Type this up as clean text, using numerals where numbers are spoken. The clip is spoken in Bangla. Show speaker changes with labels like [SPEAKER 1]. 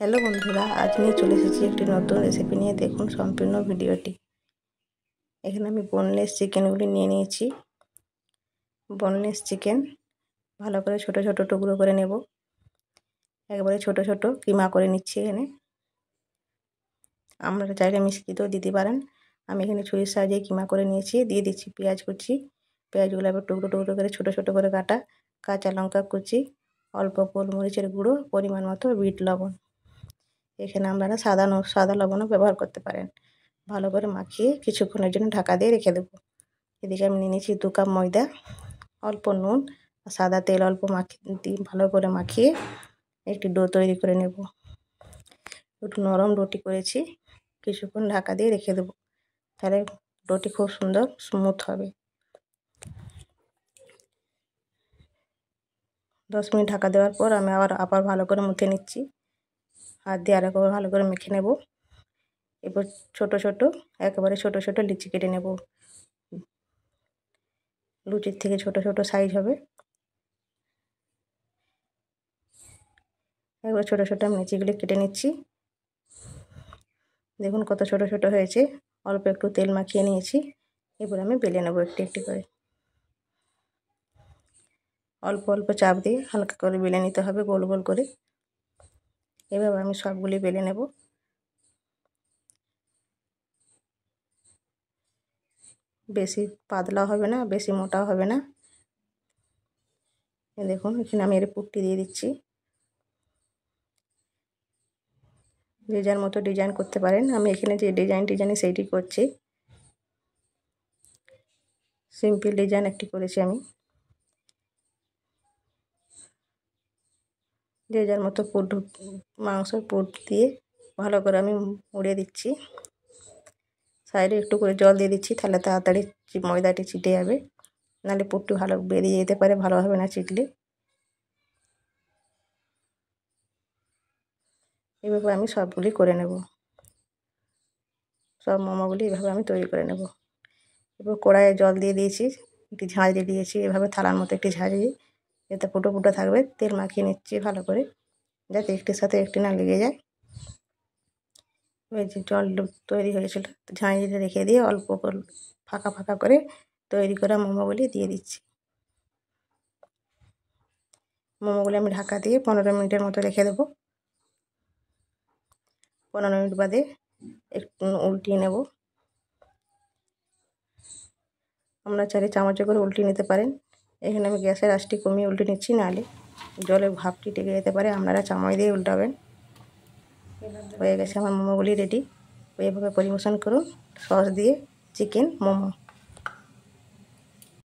[SPEAKER 1] হ্যালো বন্ধুরা, আজ নিয়ে চলে এসেছি একটি নতুন রেসিপি নিয়ে। দেখুন সম্পূর্ণ ভিডিওটি। এখানে আমি বোনলেস চিকেনগুলি নিয়ে নিয়েছি। বোনলেস চিকেন ভালো করে ছোট ছোট টুকরো করে নেব। একবারে ছোট ছোট কিমা করে নিচ্ছি। এখানে আপনারা চাইলে মিষ্টিতেও দিতে পারেন। আমি এখানে ছুরির সাহায্যে কিমা করে নিয়েছি। দিয়ে দিচ্ছি পেঁয়াজ কুচি। পেঁয়াজগুলো আবার টুকরো টুকরো করে ছোট ছোট করে কাটা। কাঁচা লঙ্কা কুচি, অল্প গোলমরিচের গুঁড়ো, পরিমাণ মতো বিট লবণ। এখানে আপনারা সাদা লবণও ব্যবহার করতে পারেন। ভালো করে মাখিয়ে কিছুক্ষণের জন্য ঢাকা দিয়ে রেখে দেবো। এদিকে আমি নিয়ে নিয়েছি 2 কাপ ময়দা, অল্প নুন আর সাদা তেল অল্প দিয়ে ভালো করে মাখিয়ে একটি ডো তৈরি করে নেব। একটু নরম রুটি করেছি, কিছুক্ষণ ঢাকা দিয়ে রেখে দেবো। তাহলে রুটি খুব সুন্দর স্মুথ হবে। 10 মিনিট ঢাকা দেওয়ার পর আমি আবার ভালো করে মুথে নিচ্ছি। হাত দিয়ে আরেকবার ভালো করে মেখে নেব। এরপর একেবারে ছোট ছোট লিচি কেটে নেব। লুচির থেকে ছোট ছোট সাইজ হবে। একবার ছোট ছোট আমি লিচিগুলি কেটে নিচ্ছি। দেখুন কত ছোট ছোট হয়েছে। অল্প একটু তেল মাখিয়ে নিয়েছি। এবার আমি বেলে নেব একটি একটি করে। অল্প অল্প চাপ দিয়ে হালকা করে বেলে নিতে হবে, গোল গোল করে। এভাবে আমি সবগুলি বেলে নেব। বেশি পাতলা হবে না, বেশি মোটাও হবে না। দেখুন এখানে আমি এর পুরটি দিয়ে দিচ্ছি। যে যার মতো ডিজাইন করতে পারেন। আমি এখানে যে ডিজাইন সেইটি করছি। সিম্পল ডিজাইন একটি করেছি আমি। যে যার মতো মাংসের পুর দিয়ে ভালো করে আমি মুড়ে দিচ্ছি। সাইডে একটু করে জল দিয়ে দিচ্ছি, তাহলে তাড়াতাড়ি ময়দাটি চিটে যাবে। নাহলে পুরটি ভালো বেরিয়ে যেতে পারে, ভালো হবে না চিটলে। এভাবে আমি সবগুলি করে নেব। সব মোমোগুলি এভাবে আমি তৈরি করে নেব। এবার কড়াইয়ে জল দিয়ে দিয়েছি, একটি ঝাঁঝ দিয়ে দিয়েছি। এভাবে থালার মতো একটি ঝাঁঝ দিয়ে, যাতে ফুটো ফুটো থাকবে। তেল মাখিয়ে নিচ্ছি ভালো করে, যাতে একটির সাথে একটি না লেগে যায়। ওই যে জল তৈরি হয়েছিল, ঝাঁঝিয়ে রেখে দিয়ে অল্প করে ফাঁকা ফাঁকা করে তৈরি করা মোমোগুলি দিয়ে দিচ্ছি। মোমোগুলি আমি ঢাকা দিয়ে 15 মিনিটের মতো রেখে দেবো। 15 মিনিট বাদে একটু উল্টিয়ে নেব। আমরা চাইলে চামচে করে উল্টিয়ে নিতে পারেন। এখানে আমি গ্যাসের আঁচটি কমিয়ে উল্টে নিচ্ছি, নাহলে জলের ভাপটি টেকে যেতে পারে। আপনারা চামচ দিয়ে উল্টাবেন। হয়ে গেছে আমার মোমোগুলি রেডি। এইভাবে পরিবেশন করুন সস দিয়ে চিকেন মোমো।